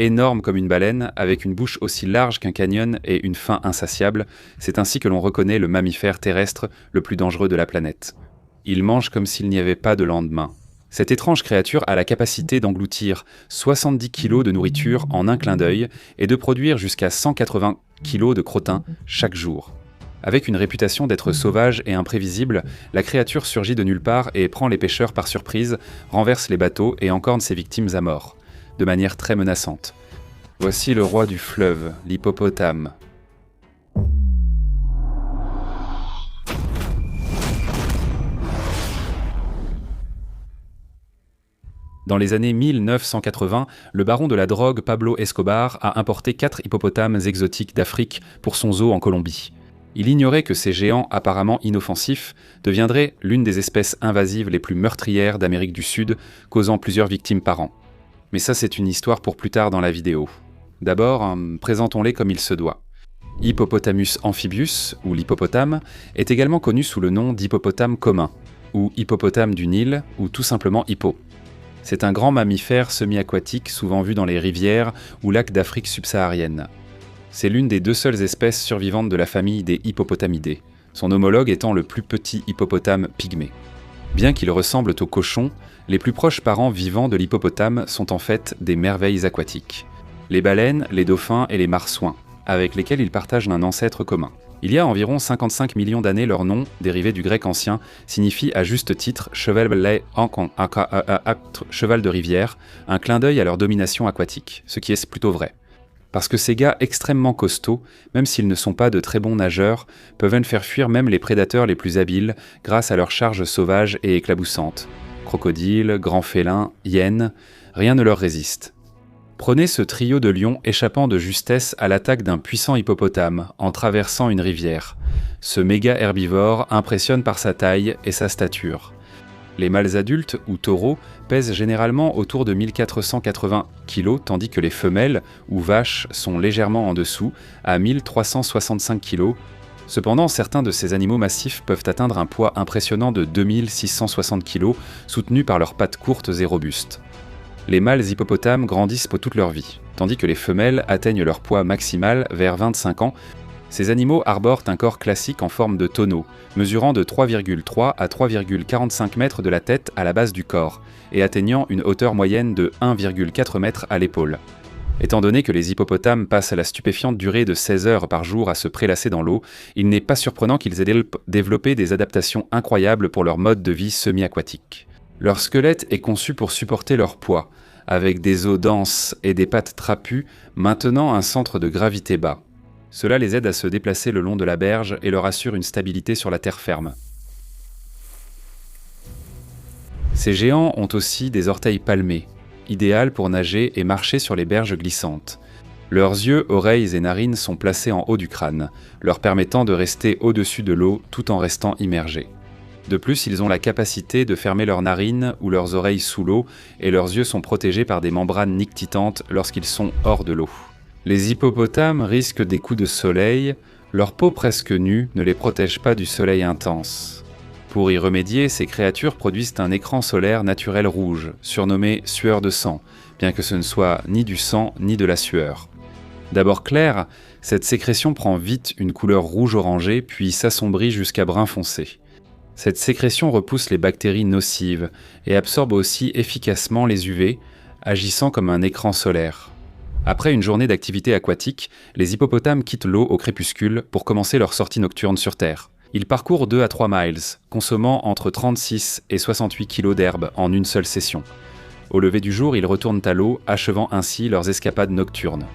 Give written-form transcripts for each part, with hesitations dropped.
énorme comme une baleine, avec une bouche aussi large qu'un canyon et une faim insatiable. C'est ainsi que l'on reconnaît le mammifère terrestre le plus dangereux de la planète. Il mange comme s'il n'y avait pas de lendemain. Cette étrange créature a la capacité d'engloutir 70 kg de nourriture en un clin d'œil et de produire jusqu'à 180 kg de crottin chaque jour. Avec une réputation d'être sauvage et imprévisible, la créature surgit de nulle part et prend les pêcheurs par surprise, renverse les bateaux et encorne ses victimes à mort, de manière très menaçante. Voici le roi du fleuve, l'hippopotame. Dans les années 1980, le baron de la drogue Pablo Escobar a importé 4 hippopotames exotiques d'Afrique pour son zoo en Colombie. Il ignorait que ces géants apparemment inoffensifs deviendraient l'une des espèces invasives les plus meurtrières d'Amérique du Sud, causant plusieurs victimes par an. Mais ça, c'est une histoire pour plus tard dans la vidéo. D'abord, présentons-les comme il se doit. Hippopotamus amphibius, ou l'hippopotame, est également connu sous le nom d'hippopotame commun, ou hippopotame du Nil, ou tout simplement hippo. C'est un grand mammifère semi-aquatique souvent vu dans les rivières ou lacs d'Afrique subsaharienne. C'est l'une des 2 seules espèces survivantes de la famille des hippopotamidés, son homologue étant le plus petit hippopotame pygmée. Bien qu'ils ressemblent aux cochons, les plus proches parents vivants de l'hippopotame sont en fait des merveilles aquatiques. Les baleines, les dauphins et les marsouins, avec lesquels ils partagent un ancêtre commun. Il y a environ 55 millions d'années, leur nom, dérivé du grec ancien, signifie à juste titre cheval de rivière, un clin d'œil à leur domination aquatique, ce qui est plutôt vrai. Parce que ces gars extrêmement costauds, même s'ils ne sont pas de très bons nageurs, peuvent faire fuir même les prédateurs les plus habiles grâce à leur charge sauvage et éclaboussante. Crocodiles, grands félins, hyènes, rien ne leur résiste. Prenez ce trio de lions échappant de justesse à l'attaque d'un puissant hippopotame en traversant une rivière. Ce méga herbivore impressionne par sa taille et sa stature. Les mâles adultes, ou taureaux, pèsent généralement autour de 1480 kg, tandis que les femelles, ou vaches, sont légèrement en dessous, à 1365 kg. Cependant, certains de ces animaux massifs peuvent atteindre un poids impressionnant de 2660 kg, soutenus par leurs pattes courtes et robustes. Les mâles hippopotames grandissent pour toute leur vie, tandis que les femelles atteignent leur poids maximal vers 25 ans. Ces animaux arborent un corps classique en forme de tonneau, mesurant de 3,3 à 3,45 mètres de la tête à la base du corps, et atteignant une hauteur moyenne de 1,4 mètre à l'épaule. Étant donné que les hippopotames passent la stupéfiante durée de 16 heures par jour à se prélasser dans l'eau, il n'est pas surprenant qu'ils aient développé des adaptations incroyables pour leur mode de vie semi-aquatique. Leur squelette est conçu pour supporter leur poids, avec des os denses et des pattes trapues maintenant un centre de gravité bas. Cela les aide à se déplacer le long de la berge et leur assure une stabilité sur la terre ferme. Ces géants ont aussi des orteils palmés, idéales pour nager et marcher sur les berges glissantes. Leurs yeux, oreilles et narines sont placés en haut du crâne, leur permettant de rester au-dessus de l'eau tout en restant immergés. De plus, ils ont la capacité de fermer leurs narines ou leurs oreilles sous l'eau et leurs yeux sont protégés par des membranes nictitantes lorsqu'ils sont hors de l'eau. Les hippopotames risquent des coups de soleil, leur peau presque nue ne les protège pas du soleil intense. Pour y remédier, ces créatures produisent un écran solaire naturel rouge, surnommé sueur de sang, bien que ce ne soit ni du sang ni de la sueur. D'abord claire, cette sécrétion prend vite une couleur rouge-orangée puis s'assombrit jusqu'à brun foncé. Cette sécrétion repousse les bactéries nocives et absorbe aussi efficacement les UV, agissant comme un écran solaire. Après une journée d'activité aquatique, les hippopotames quittent l'eau au crépuscule pour commencer leur sortie nocturne sur Terre. Ils parcourent 2 à 3 miles, consommant entre 36 et 68 kg d'herbe en une seule session. Au lever du jour, ils retournent à l'eau, achevant ainsi leurs escapades nocturnes.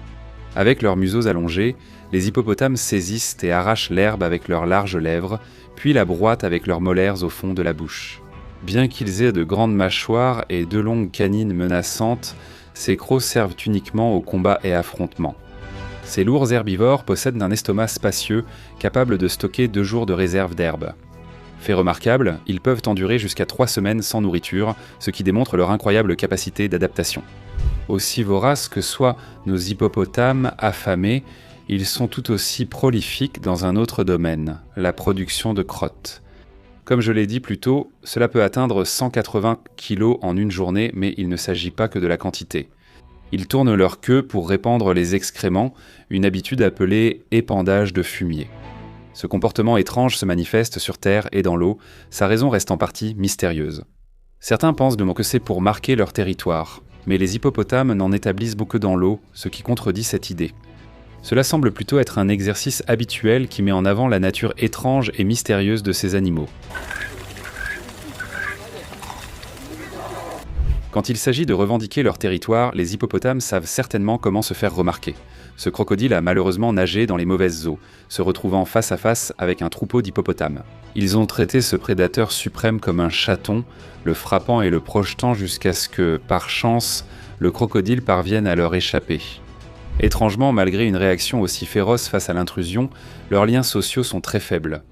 Avec leurs museaux allongés, les hippopotames saisissent et arrachent l'herbe avec leurs larges lèvres, puis la broient avec leurs molaires au fond de la bouche. Bien qu'ils aient de grandes mâchoires et 2 longues canines menaçantes, ces crocs servent uniquement au combat et affrontement. Ces lourds herbivores possèdent un estomac spacieux, capable de stocker 2 jours de réserve d'herbe. Fait remarquable, ils peuvent endurer jusqu'à 3 semaines sans nourriture, ce qui démontre leur incroyable capacité d'adaptation. Aussi voraces que soient nos hippopotames affamés, ils sont tout aussi prolifiques dans un autre domaine, la production de crottes. Comme je l'ai dit plus tôt, cela peut atteindre 180 kg en une journée, mais il ne s'agit pas que de la quantité. Ils tournent leur queue pour répandre les excréments, une habitude appelée épandage de fumier. Ce comportement étrange se manifeste sur Terre et dans l'eau, sa raison reste en partie mystérieuse. Certains pensent que c'est pour marquer leur territoire, mais les hippopotames n'en établissent beaucoup dans l'eau, ce qui contredit cette idée. Cela semble plutôt être un exercice habituel qui met en avant la nature étrange et mystérieuse de ces animaux. Quand il s'agit de revendiquer leur territoire, les hippopotames savent certainement comment se faire remarquer. Ce crocodile a malheureusement nagé dans les mauvaises eaux, se retrouvant face à face avec un troupeau d'hippopotames. Ils ont traité ce prédateur suprême comme un chaton, le frappant et le projetant jusqu'à ce que, par chance, le crocodile parvienne à leur échapper. Étrangement, malgré une réaction aussi féroce face à l'intrusion, leurs liens sociaux sont très faibles.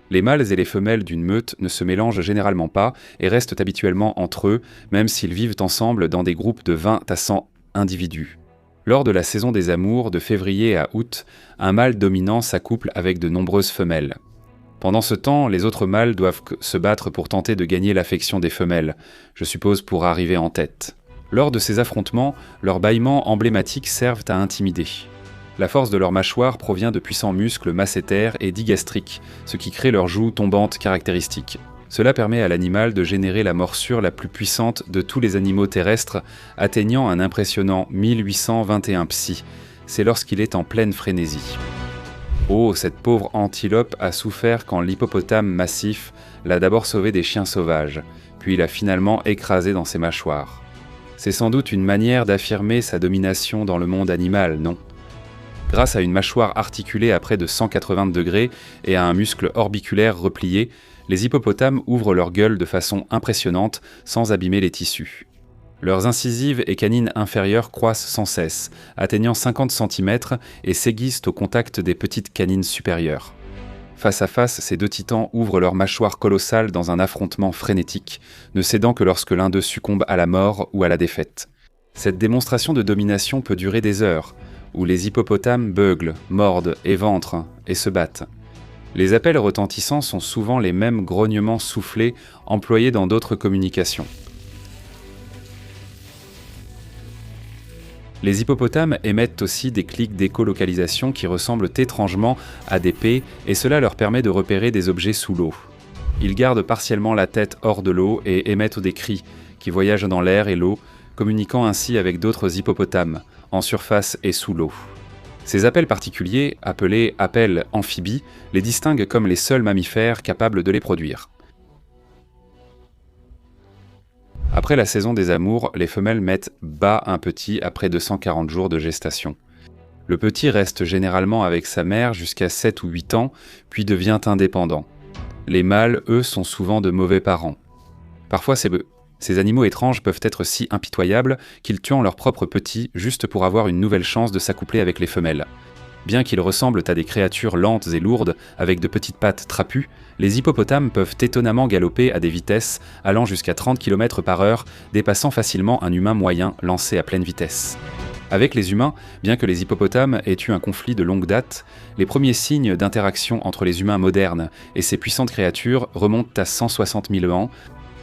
Les mâles et les femelles d'une meute ne se mélangent généralement pas et restent habituellement entre eux, même s'ils vivent ensemble dans des groupes de 20 à 100 individus. Lors de la saison des amours, de février à août, un mâle dominant s'accouple avec de nombreuses femelles. Pendant ce temps, les autres mâles doivent se battre pour tenter de gagner l'affection des femelles, je suppose pour arriver en tête. Lors de ces affrontements, leurs bâillements emblématiques servent à intimider. La force de leur mâchoire provient de puissants muscles masséters et digastriques, ce qui crée leurs joues tombantes caractéristiques. Cela permet à l'animal de générer la morsure la plus puissante de tous les animaux terrestres, atteignant un impressionnant 1821 psi. C'est lorsqu'il est en pleine frénésie. Oh, cette pauvre antilope a souffert quand l'hippopotame massif l'a d'abord sauvé des chiens sauvages, puis l'a finalement écrasé dans ses mâchoires. C'est sans doute une manière d'affirmer sa domination dans le monde animal, non ? Grâce à une mâchoire articulée à près de 180 degrés et à un muscle orbiculaire replié, les hippopotames ouvrent leur gueule de façon impressionnante sans abîmer les tissus. Leurs incisives et canines inférieures croissent sans cesse, atteignant 50 cm et s'aiguisent au contact des petites canines supérieures. Face à face, ces deux titans ouvrent leur mâchoire colossale dans un affrontement frénétique, ne cédant que lorsque l'un d'eux succombe à la mort ou à la défaite. Cette démonstration de domination peut durer des heures, où les hippopotames beuglent, mordent, éventrent et se battent. Les appels retentissants sont souvent les mêmes grognements soufflés employés dans d'autres communications. Les hippopotames émettent aussi des clics d'écolocalisation qui ressemblent étrangement à des P et cela leur permet de repérer des objets sous l'eau. Ils gardent partiellement la tête hors de l'eau et émettent des cris qui voyagent dans l'air et l'eau, communiquant ainsi avec d'autres hippopotames, en surface et sous l'eau. Ces appels particuliers, appelés appels amphibies, les distinguent comme les seuls mammifères capables de les produire. Après la saison des amours, les femelles mettent bas un petit après 240 jours de gestation. Le petit reste généralement avec sa mère jusqu'à 7 ou 8 ans, puis devient indépendant. Les mâles, eux, sont souvent de mauvais parents. Parfois, ces animaux étranges peuvent être si impitoyables qu'ils tuent leurs propres petits juste pour avoir une nouvelle chance de s'accoupler avec les femelles. Bien qu'ils ressemblent à des créatures lentes et lourdes, avec de petites pattes trapues, les hippopotames peuvent étonnamment galoper à des vitesses allant jusqu'à 30 km/h, dépassant facilement un humain moyen lancé à pleine vitesse. Avec les humains, bien que les hippopotames aient eu un conflit de longue date, les premiers signes d'interaction entre les humains modernes et ces puissantes créatures remontent à 160 000 ans.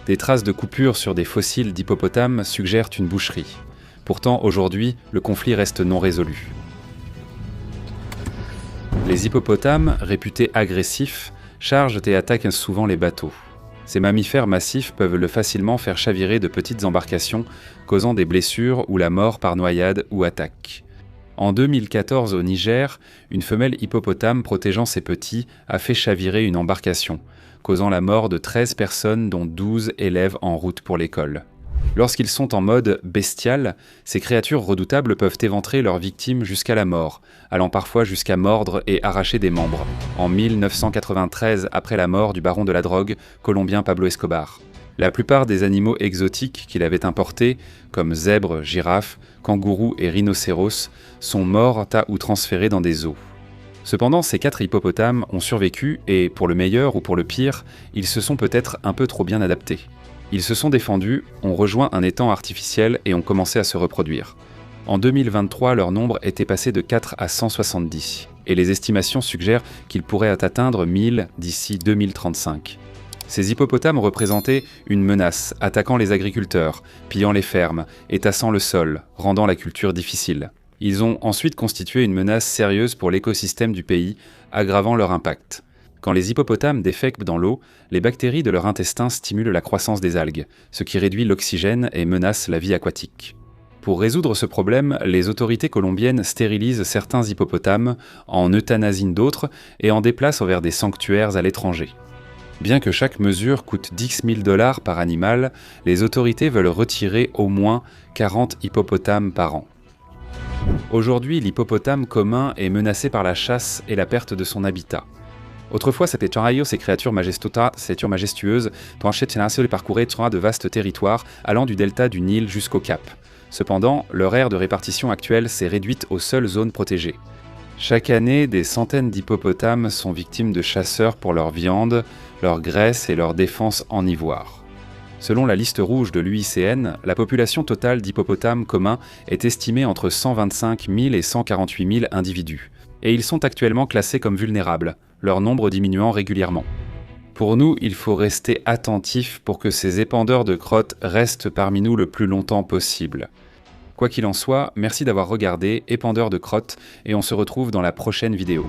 Des traces de coupures sur des fossiles d'hippopotames suggèrent une boucherie. Pourtant, aujourd'hui, le conflit reste non résolu. Les hippopotames, réputés agressifs, chargent et attaquent souvent les bateaux. Ces mammifères massifs peuvent facilement faire chavirer de petites embarcations, causant des blessures ou la mort par noyade ou attaque. En 2014 au Niger, une femelle hippopotame protégeant ses petits a fait chavirer une embarcation, causant la mort de 13 personnes dont 12 élèves en route pour l'école. Lorsqu'ils sont en mode bestial, ces créatures redoutables peuvent éventrer leurs victimes jusqu'à la mort, allant parfois jusqu'à mordre et arracher des membres. En 1993, après la mort du baron de la drogue colombien Pablo Escobar. La plupart des animaux exotiques qu'il avait importés, comme zèbres, girafes, kangourous et rhinocéros, sont morts ou transférés dans des zoos. Cependant, ces 4 hippopotames ont survécu et, pour le meilleur ou pour le pire, ils se sont peut-être un peu trop bien adaptés. Ils se sont défendus, ont rejoint un étang artificiel et ont commencé à se reproduire. En 2023, leur nombre était passé de 4 à 170, et les estimations suggèrent qu'ils pourraient atteindre 1000 d'ici 2035. Ces hippopotames représentaient une menace, attaquant les agriculteurs, pillant les fermes et tassant le sol, rendant la culture difficile. Ils ont ensuite constitué une menace sérieuse pour l'écosystème du pays, aggravant leur impact. Quand les hippopotames défèquent dans l'eau, les bactéries de leur intestin stimulent la croissance des algues, ce qui réduit l'oxygène et menace la vie aquatique. Pour résoudre ce problème, les autorités colombiennes stérilisent certains hippopotames, en euthanasient d'autres et en déplacent vers des sanctuaires à l'étranger. Bien que chaque mesure coûte 10 000 $ par animal, les autorités veulent retirer au moins 40 hippopotames par an. Aujourd'hui, l'hippopotame commun est menacé par la chasse et la perte de son habitat. Autrefois, ces créatures majestueuses, parcouraient de vastes territoires allant du delta du Nil jusqu'au Cap. Cependant, leur aire de répartition actuelle s'est réduite aux seules zones protégées. Chaque année, des centaines d'hippopotames sont victimes de chasseurs pour leur viande, leur graisse et leur défense en ivoire. Selon la liste rouge de l'UICN, la population totale d'hippopotames communs est estimée entre 125 000 et 148 000 individus. Et ils sont actuellement classés comme vulnérables, leur nombre diminuant régulièrement. Pour nous, il faut rester attentifs pour que ces épandeurs de crottes restent parmi nous le plus longtemps possible. Quoi qu'il en soit, merci d'avoir regardé Épandeurs de crottes et on se retrouve dans la prochaine vidéo.